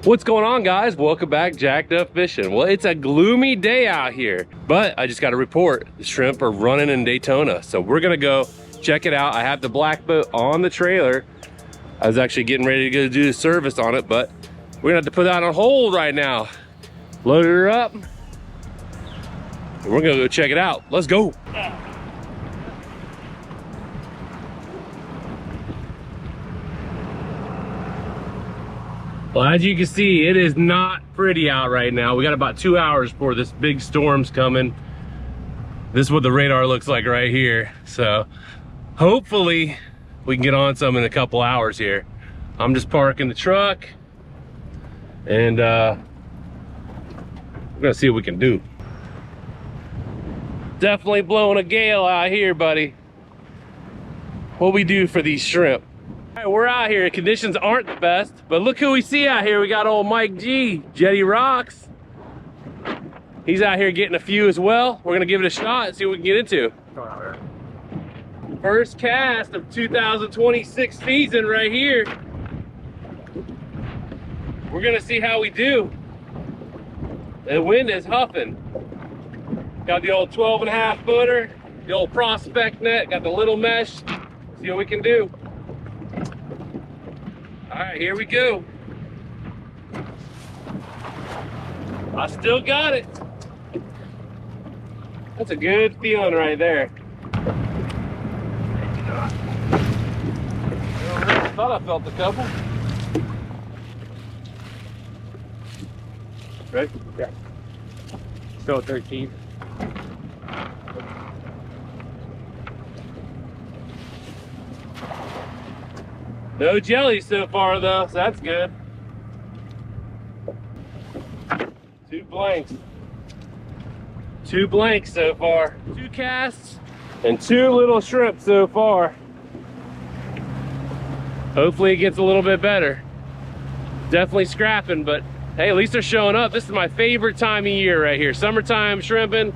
What's going on, guys? Welcome back, Jacked Up Fishing. Well, it's a gloomy day out here, but I just got a report. The shrimp are running in Daytona, so we're gonna go check it out. I have the black boat on the trailer. I was actually getting ready to go do the service on it, but we're gonna have to put that on hold right now. Loaded her up, and we're gonna go check it out. Let's go. Well, as you can see, it is not pretty out right now. We got about 2 hours before this big storm's coming. This is what the radar looks like right here. So hopefully we can get on some in a couple hours here. I'm just parking the truck and we're gonna see what we can do. Definitely blowing a gale out here, buddy. What we do for these shrimp. All right, we're out here. Conditions aren't the best, but look who we see out here. We got old Mike G, Jetty Rocks. He's out here getting a few as well. We're gonna give it a shot and see what we can get into. First cast of 2026 season right here. We're gonna see how we do. The wind is huffing. Got the old 12.5 footer, the old prospect net, got the little mesh. See what we can do. All right, here we go. I still got it. That's a good feeling right there. I thought I felt a couple. Right? Yeah. Still 13. No jelly so far though, so that's good. 2 blanks. 2 blanks so far. 2 casts and 2 little shrimp so far. Hopefully it gets a little bit better. Definitely scrapping, but hey, at least they're showing up. This is my favorite time of year right here. Summertime shrimping.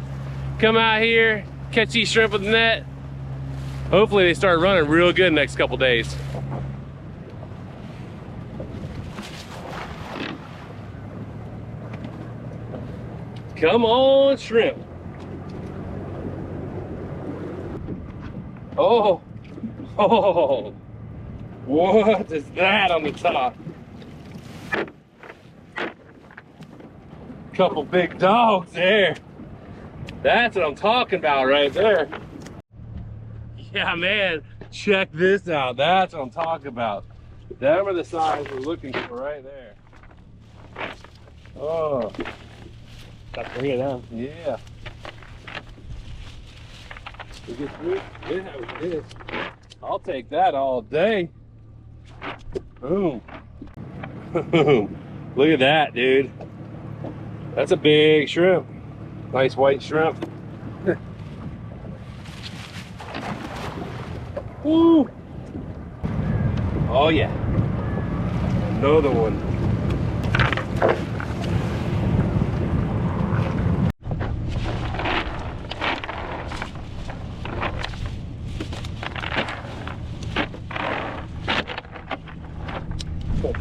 Come out here, catch these shrimp with the net. Hopefully they start running real good next couple days. Come on, shrimp. Oh, oh, what is that on the top? Couple big dogs there. That's what I'm talking about right there. Yeah, man, check this out. That's what I'm talking about. Them are the size we're looking for right there. Oh. Got 3 of them. Yeah. We get 3? Yeah, we did. I'll take that all day. Boom. Boom. Look at that, dude. That's a big shrimp. Nice white shrimp. Woo. Oh yeah. Another one.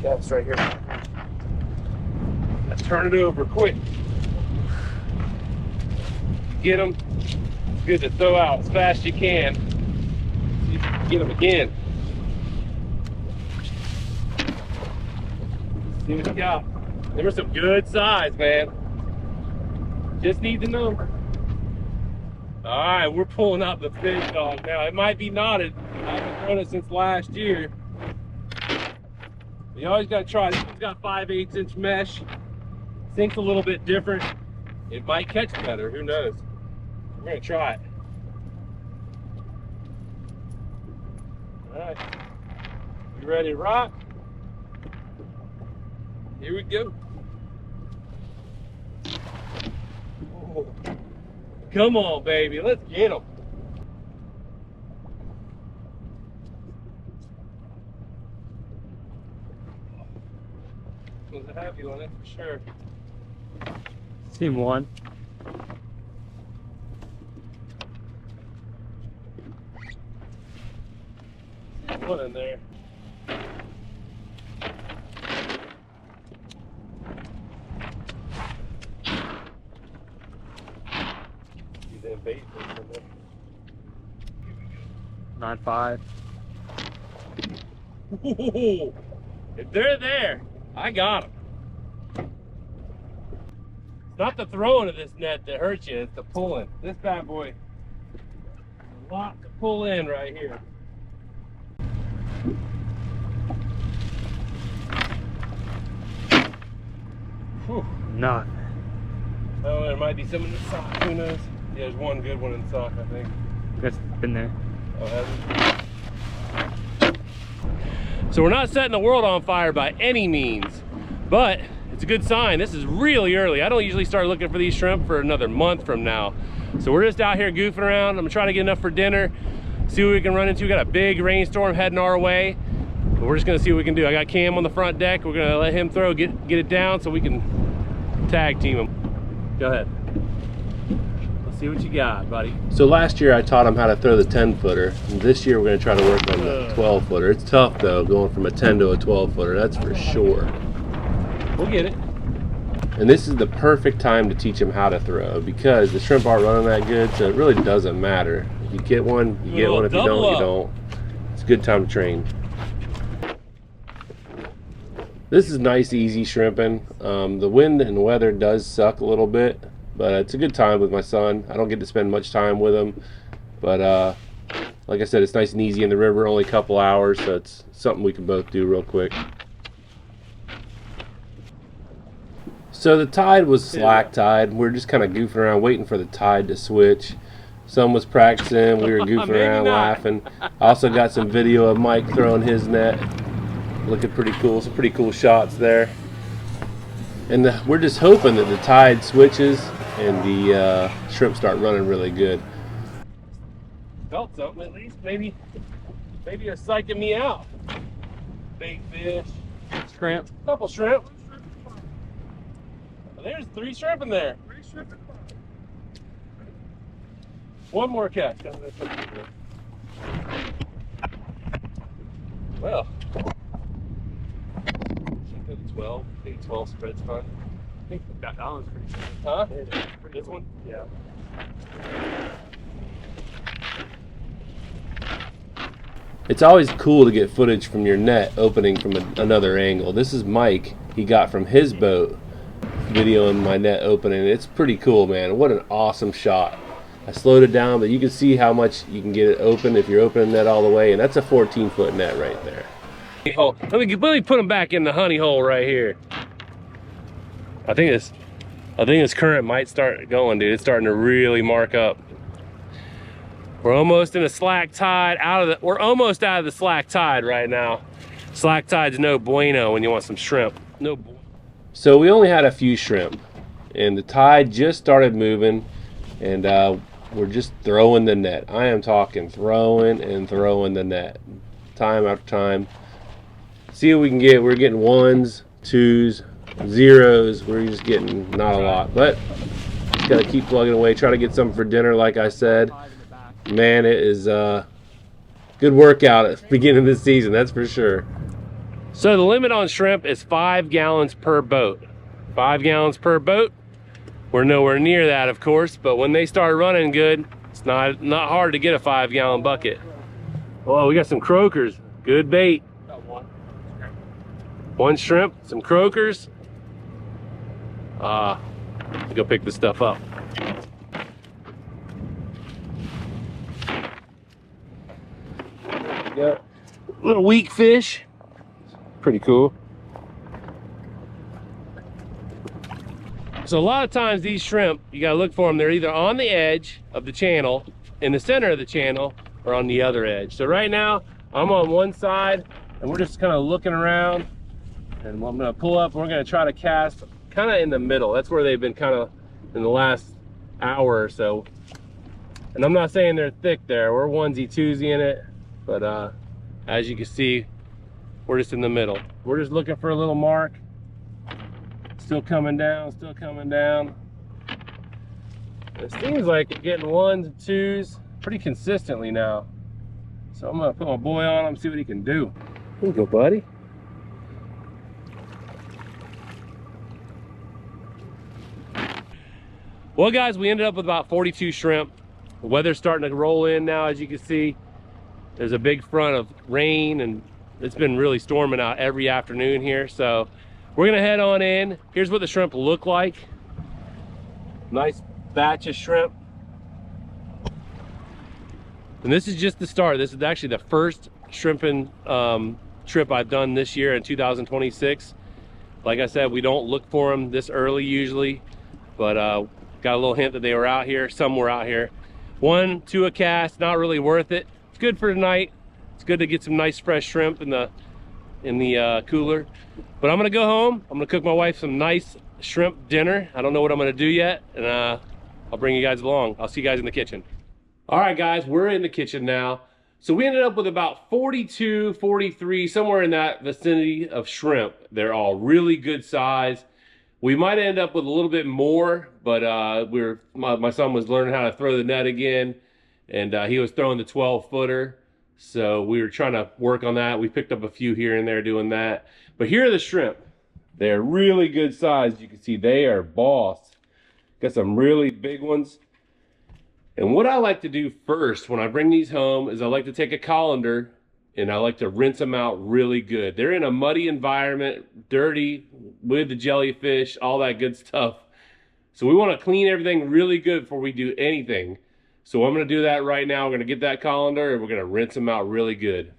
Cast right here. Let's turn it over quick. Get them. It's good to throw out as fast as you can. See if you can get them again. See what you got. There was some good size, man. Just need the number. All right, we're pulling out the fish dog now. It might be knotted. I haven't thrown it since last year. You always got to try. This one's got 5/8 inch mesh. Sinks a little bit different. It might catch better. Who knows? We're gonna try it. All right, you ready to rock? Here we go. Oh. Come on, baby, let's get them. Was a heavy one, that's for sure. Seen one. One in there. See that bait in there. 9.5. Ooh, if they're there, I got them. It's not the throwing of this net that hurts you, it's the pulling. This bad boy, a lot to pull in right here. Whew. None. Oh, there might be some in the sock, who knows? Yeah, there's one good one in the sock, I think. That's been there. Oh, has it? So we're not setting the world on fire by any means, but it's a good sign. This is really early. I don't usually start looking for these shrimp for another month from now. So we're just out here goofing around. I'm gonna try to get enough for dinner, see what we can run into. We got a big rainstorm heading our way, but we're just gonna see what we can do. I got Cam on the front deck. We're gonna let him throw, get it down so we can tag team him. Go ahead. Let's see what you got, buddy. So last year I taught him how to throw the 10-footer. This year we're gonna try to work on the 12-footer. It's tough though, going from a 10 to a 12-footer, that's for sure. We'll get it. And this is the perfect time to teach him how to throw because the shrimp aren't running that good, so it really doesn't matter. If you get one, you get one. If you don't, you don't. It's a good time to train. This is nice, easy shrimping. The wind and weather does suck a little bit, but it's a good time with my son. I don't get to spend much time with him, but like I said, it's nice and easy in the river, only a couple hours, so it's something we can both do real quick. So the tide was slack tide. We're just kind of goofing around, waiting for the tide to switch. Some was practicing, we were goofing around, laughing. I also got some video of Mike throwing his net. Looking pretty cool, some pretty cool shots there. And we're just hoping that the tide switches and the shrimp start running really good. Felt something at least, maybe you're psyching me out. Big fish. Shrimp. Couple shrimp. Well, there's 3 shrimp in there. 3 shrimp. One more catch. Well. 12. I think 12 spreads fun. I think that one's pretty good. Huh? This one? Yeah. It's always cool to get footage from your net opening from another angle. This is Mike. He got from his boat videoing my net opening. It's pretty cool, man. What an awesome shot. I slowed it down, but you can see how much you can get it open if you're opening that all the way, and that's a 14-foot net right there. Oh, let me put him back in the honey hole right here. I think this current might start going, dude. It's starting to really mark up. We're almost in a slack tide. We're almost out of the slack tide right now. Slack tide's no bueno when you want some shrimp. No bueno. So we only had a few shrimp, and the tide just started moving, and we're just throwing the net. I am talking throwing and throwing the net, time after time. See what we can get. We're getting 1s, 2s, 0s. We're just getting not a lot, but just gotta keep plugging away. Try to get something for dinner, like I said. Man, it is a good workout at the beginning of this season, that's for sure. So the limit on shrimp is 5 gallons per boat. 5 gallons per boat. We're nowhere near that, of course, but when they start running good, it's not hard to get a 5-gallon bucket. Oh, we got some croakers. Good bait. One shrimp, some croakers. Let's go pick this stuff up. Got a little weak fish. Pretty cool. So a lot of times these shrimp, you gotta look for them, they're either on the edge of the channel, in the center of the channel, or on the other edge. So right now, I'm on one side, and we're just kind of looking around, and I'm gonna pull up, and we're gonna try to cast kind of in the middle. That's where they've been kind of in the last hour or so. And I'm not saying they're thick there, we're onesie twosie in it, but as you can see, we're just in the middle. We're just looking for a little mark. Still coming down, still coming down. It seems like we're getting ones and twos pretty consistently now. So I'm gonna put my boy on him, see what he can do. Here you go, buddy. Well, guys, we ended up with about 42 shrimp. The weather's starting to roll in now, as you can see. There's a big front of rain, and it's been really storming out every afternoon here. So we're gonna head on in. Here's what the shrimp look like. Nice batch of shrimp. And this is just the start. This is actually the first shrimping trip I've done this year in 2026. Like I said, we don't look for them this early usually, but got a little hint that they were out here. Some were out here. 1, 2 a cast, not really worth it. It's good for tonight. It's good to get some nice fresh shrimp in the cooler. But I'm gonna go home. I'm gonna cook my wife some nice shrimp dinner. I don't know what I'm gonna do yet, and I'll bring you guys along. I'll see you guys in the kitchen. All right, guys, we're in the kitchen now. So we ended up with about 42, 43, somewhere in that vicinity of shrimp. They're all really good size. We might end up with a little bit more, but my son was learning how to throw the net again, and he was throwing the 12-footer. So we were trying to work on that. We picked up a few here and there doing that. But here are the shrimp. They're really good size. You can see they are boss. Got some really big ones. And what I like to do first when I bring these home is I like to take a colander and I like to rinse them out really good. They're in a muddy environment, dirty, with the jellyfish, all that good stuff. So we want to clean everything really good before we do anything. So I'm going to do that right now. We're going to get that colander and we're going to rinse them out really good.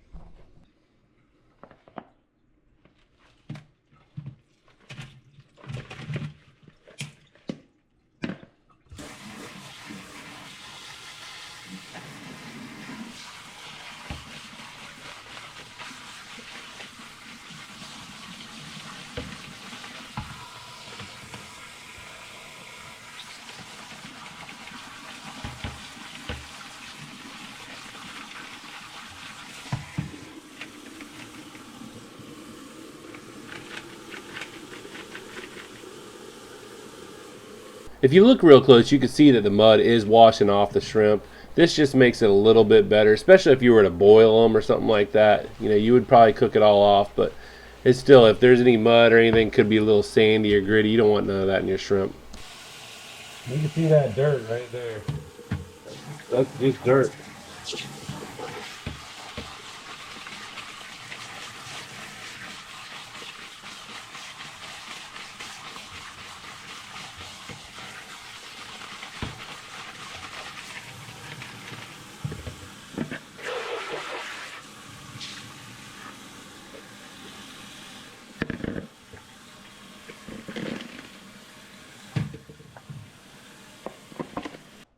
If you look real close, you can see that the mud is washing off the shrimp. This just makes it a little bit better, especially if you were to boil them or something like that. You know, you would probably cook it all off, but it's still, if there's any mud or anything, could be a little sandy or gritty. You don't want none of that in your shrimp. You can see that dirt right there. That's just dirt.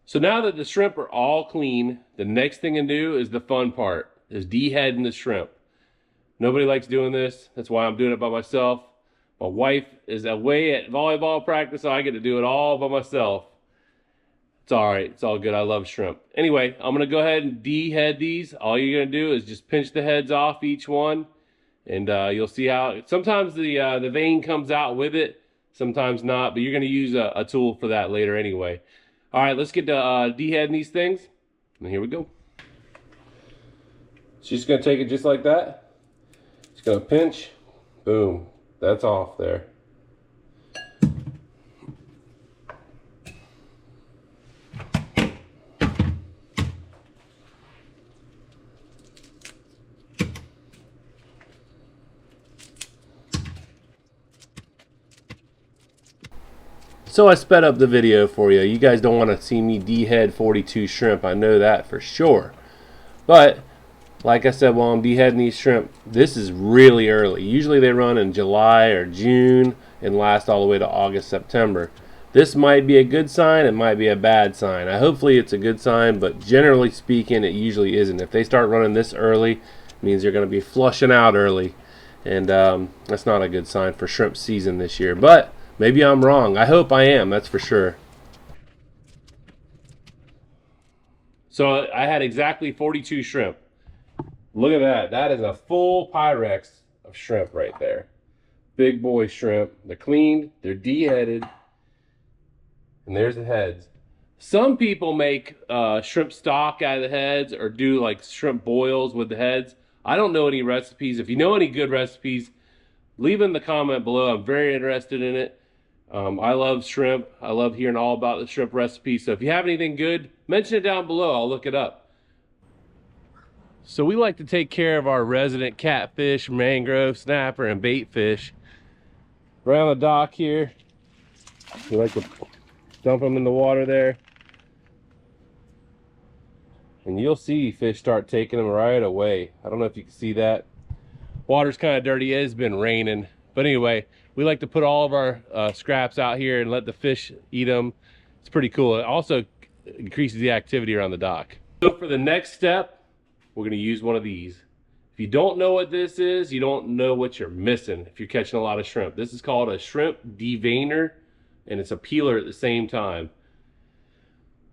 So now that the shrimp are all clean, the next thing to do is the fun part, is deheading the shrimp. Nobody likes doing this. That's why I'm doing it by myself. My wife is away at volleyball practice, so I get to do it all by myself. It's all right. It's all good. I love shrimp. Anyway, I'm going to go ahead and dehead these. All you're going to do is just pinch the heads off each one, and you'll see how sometimes the vein comes out with it, sometimes not, but you're going to use a tool for that later anyway. All right, let's get to deheading these things, and here we go. She's going to take it just like that. She's going to pinch. Boom. That's off there. So I sped up the video for you. You guys don't want to see me dehead 42 shrimp. I know that for sure. But like I said, while I'm deheading these shrimp, this is really early. Usually they run in July or June and last all the way to August, September. This might be a good sign, it might be a bad sign. Hopefully it's a good sign, but generally speaking, it usually isn't. If they start running this early, it means they're going to be flushing out early. And that's not a good sign for shrimp season this year. But maybe I'm wrong. I hope I am, that's for sure. So I had exactly 42 shrimp. Look at that. That is a full Pyrex of shrimp right there. Big boy shrimp. They're cleaned, they're de-headed, and there's the heads. Some people make shrimp stock out of the heads or do like shrimp boils with the heads. I don't know any recipes. If you know any good recipes, leave in the comment below. I'm very interested in it. I love shrimp. I love hearing all about the shrimp recipes. So if you have anything good, mention it down below. I'll look it up. So we like to take care of our resident catfish, mangrove, snapper, and bait fish. Right on the dock here. We like to dump them in the water there. And you'll see fish start taking them right away. I don't know if you can see that. Water's kind of dirty. It has been raining. But anyway, we like to put all of our scraps out here and let the fish eat them. It's pretty cool. It also increases the activity around the dock. So for the next step, we're going to use one of these. If you don't know what this is, you don't know what you're missing if you're catching a lot of shrimp. This is called a shrimp deveiner, and it's a peeler at the same time.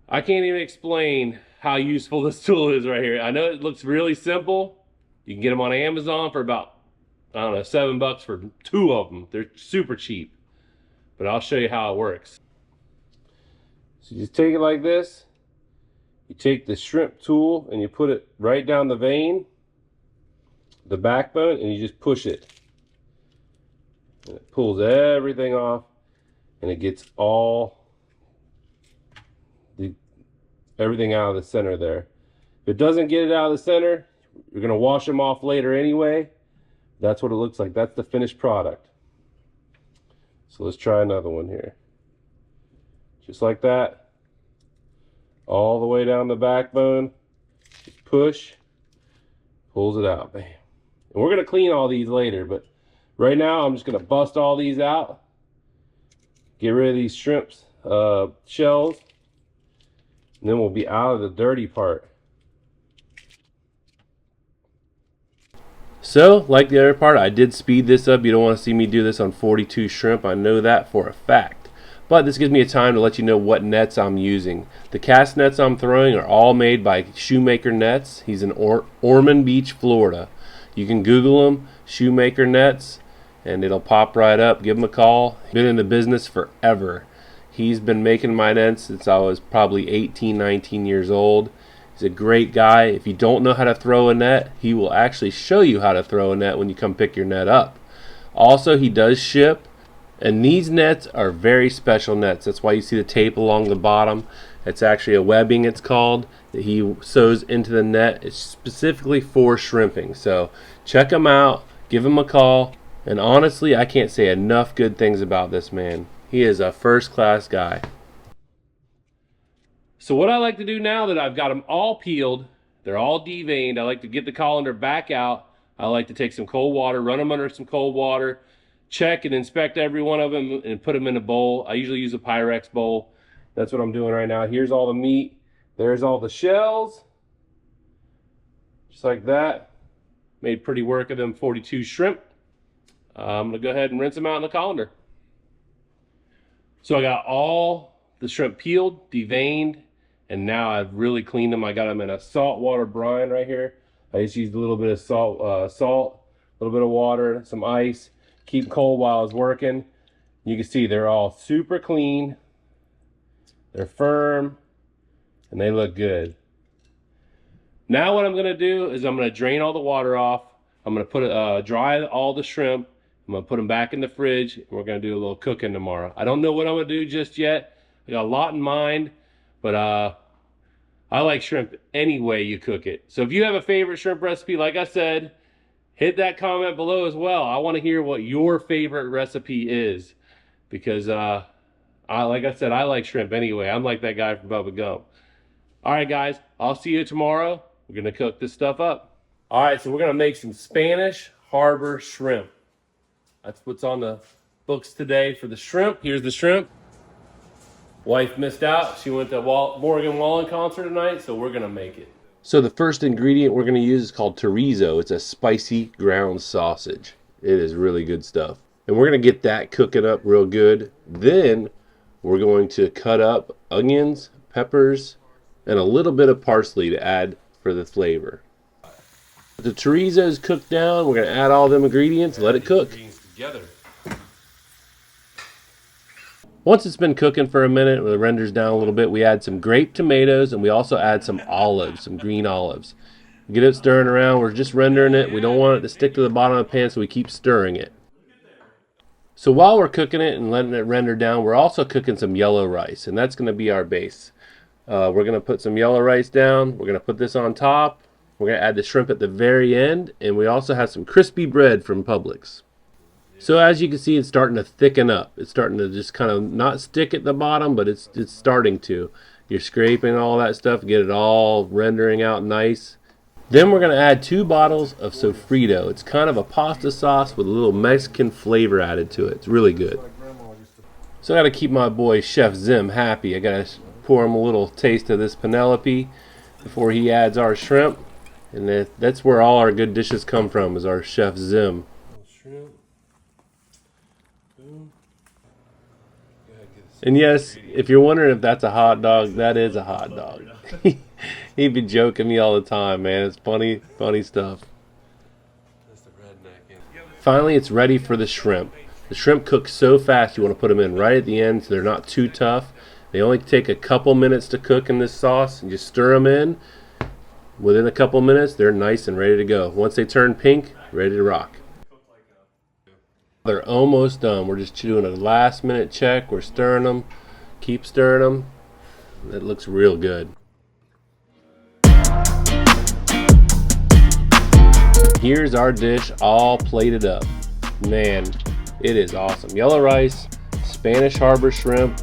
I can't even explain how useful this tool is right here. I know it looks really simple. You can get them on Amazon for about, I don't know, $7 for 2 of them. They're super cheap. But I'll show you how it works. So you just take it like this. You take the shrimp tool and you put it right down the vein, the backbone, and you just push it. And it pulls everything off, and it gets everything out of the center there. If it doesn't get it out of the center, you're going to wash them off later anyway. That's what it looks like. That's the finished product. So let's try another one here. Just like that. All the way down the backbone. Just push. Pulls it out. Bam. And we're going to clean all these later, but right now I'm just going to bust all these out. Get rid of these shrimps shells. And then we'll be out of the dirty part. So, like the other part, I did speed this up. You don't want to see me do this on 42 shrimp. I know that for a fact. But this gives me a time to let you know what nets I'm using. The cast nets I'm throwing are all made by Shoemaker Nets. He's in Ormond Beach, Florida. You can Google him, Shoemaker Nets, and it'll pop right up. Give him a call. Been in the business forever. He's been making my nets since I was probably 18, 19 years old. He's a great guy. If you don't know how to throw a net, he will actually show you how to throw a net when you come pick your net up. Also, he does ship, and these nets are very special nets. That's why you see the tape along the bottom. It's actually a webbing, it's called, that he sews into the net. It's specifically for shrimping. So check him out, give him a call, and honestly, I can't say enough good things about this man. He is a first-class guy. So what I like to do now that I've got them all peeled, they're all deveined, I like to get the colander back out. I like to take some cold water, run them under some cold water, check and inspect every one of them, and put them in a bowl. I usually use a Pyrex bowl. That's what I'm doing right now. Here's all the meat. There's all the shells. Just like that. Made pretty work of them 42 shrimp. I'm going to go ahead and rinse them out in the colander. So I got all the shrimp peeled, deveined, and now I've really cleaned them. I got them in a saltwater brine right here. I just used a little bit of salt, a little bit of water, some ice. Keep cold while I was working. You can see they're all super clean. They're firm, and they look good. Now what I'm going to do is I'm going to drain all the water off. I'm going to put dry all the shrimp. I'm going to put them back in the fridge, and we're going to do a little cooking tomorrow. I don't know what I'm going to do just yet. I got a lot in mind, but I like shrimp any way you cook it. So if you have a favorite shrimp recipe, like I said, hit that comment below as well. I want to hear what your favorite recipe is, because like I said, I like shrimp anyway. I'm like that guy from Bubba Gump. All right, guys, I'll see you tomorrow. We're going to cook this stuff up. All right, so we're going to make some Spanish Harbor shrimp. That's what's on the books today for the shrimp. Here's the shrimp. Wife missed out. She went to Morgan Wallen concert tonight, so we're gonna make it. So the first ingredient we're gonna use is called chorizo. It's a spicy ground sausage. It is really good stuff. And we're gonna get that cooking up real good. Then we're going to cut up onions, peppers, and a little bit of parsley to add for the flavor. The chorizo is cooked down. We're gonna add all them ingredients, let it cook. Once it's been cooking for a minute, it renders down a little bit, we add some grape tomatoes, and we also add some olives, some green olives. Get it stirring around. We're just rendering it. We don't want it to stick to the bottom of the pan, so we keep stirring it. So while we're cooking it and letting it render down, we're also cooking some yellow rice, and that's going to be our base. We're going to put some yellow rice down. We're going to put this on top. We're going to add the shrimp at the very end, and we also have some crispy bread from Publix. So as you can see, it's starting to thicken up. It's starting to just kind of not stick at the bottom, but it's starting to. You're scraping all that stuff, get it all rendering out nice. Then we're going to add 2 bottles of sofrito. It's kind of a pasta sauce with a little Mexican flavor added to it. It's really good. So I got to keep my boy Chef Zim happy. I got to pour him a little taste of this Penelope before he adds our shrimp. And that's where all our good dishes come from, is our Chef Zim. Shrimp. And yes, if you're wondering if that's a hot dog, that is a hot dog. He'd be joking me all the time, man. It's funny stuff. Finally, it's ready for the shrimp. The shrimp cook so fast, you want to put them in right at the end so they're not too tough. They only take a couple minutes to cook in this sauce, and just stir them in. Within a couple minutes, they're nice and ready to go. Once they turn pink, ready to rock. They're almost done. We're just doing a last minute check. We're stirring them. Keep stirring them. It looks real good. Here's our dish all plated up. Man, it is awesome. Yellow rice, Spanish Harbor shrimp,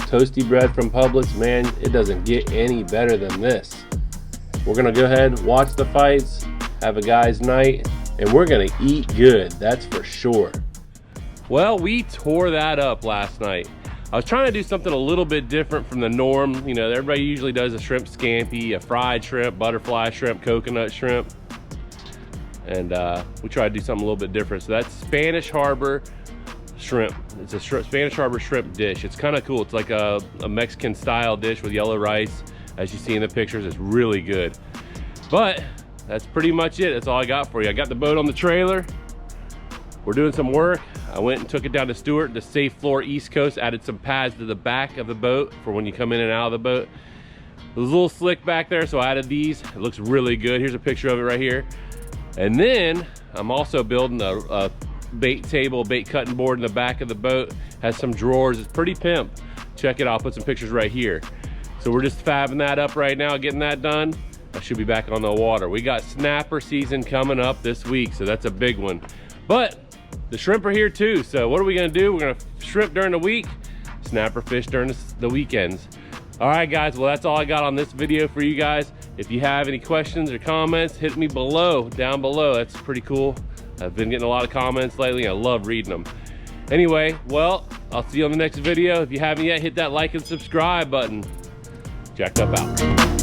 toasty bread from Publix. Man, it doesn't get any better than this. We're gonna go ahead, watch the fights, have a guy's night, and we're gonna eat good, that's for sure. Well, we tore that up last night. I was trying to do something a little bit different from the norm. You know, everybody usually does a shrimp scampi, a fried shrimp, butterfly shrimp, coconut shrimp. And we tried to do something a little bit different. So that's Spanish Harbor shrimp. It's a Spanish Harbor shrimp dish. It's kind of cool. It's like a Mexican style dish with yellow rice. As you see in the pictures, it's really good. But that's pretty much it. That's all I got for you. I got the boat on the trailer. We're doing some work. I went and took it down to Stewart, the Safe Floor East Coast, added some pads to the back of the boat for when you come in and out of the boat. It was a little slick back there, so I added these. It looks really good. Here's a picture of it right here. And then I'm also building a bait table, bait cutting board in the back of the boat. Has some drawers, it's pretty pimp. Check it out, I'll put some pictures right here. So we're just fabbing that up right now, getting that done. I should be back on the water. We got snapper season coming up this week, so that's a big one. But the shrimp are here too, so what are we gonna do? We're gonna shrimp during the week, snapper fish during the weekends. All right, guys, well, that's all I got on this video for you guys. If you have any questions or comments, hit me down below. That's pretty cool. I've been getting a lot of comments lately. I love reading them. Anyway, well, I'll see you on the next video. If you haven't yet, hit that like and subscribe button. Jacked Up out.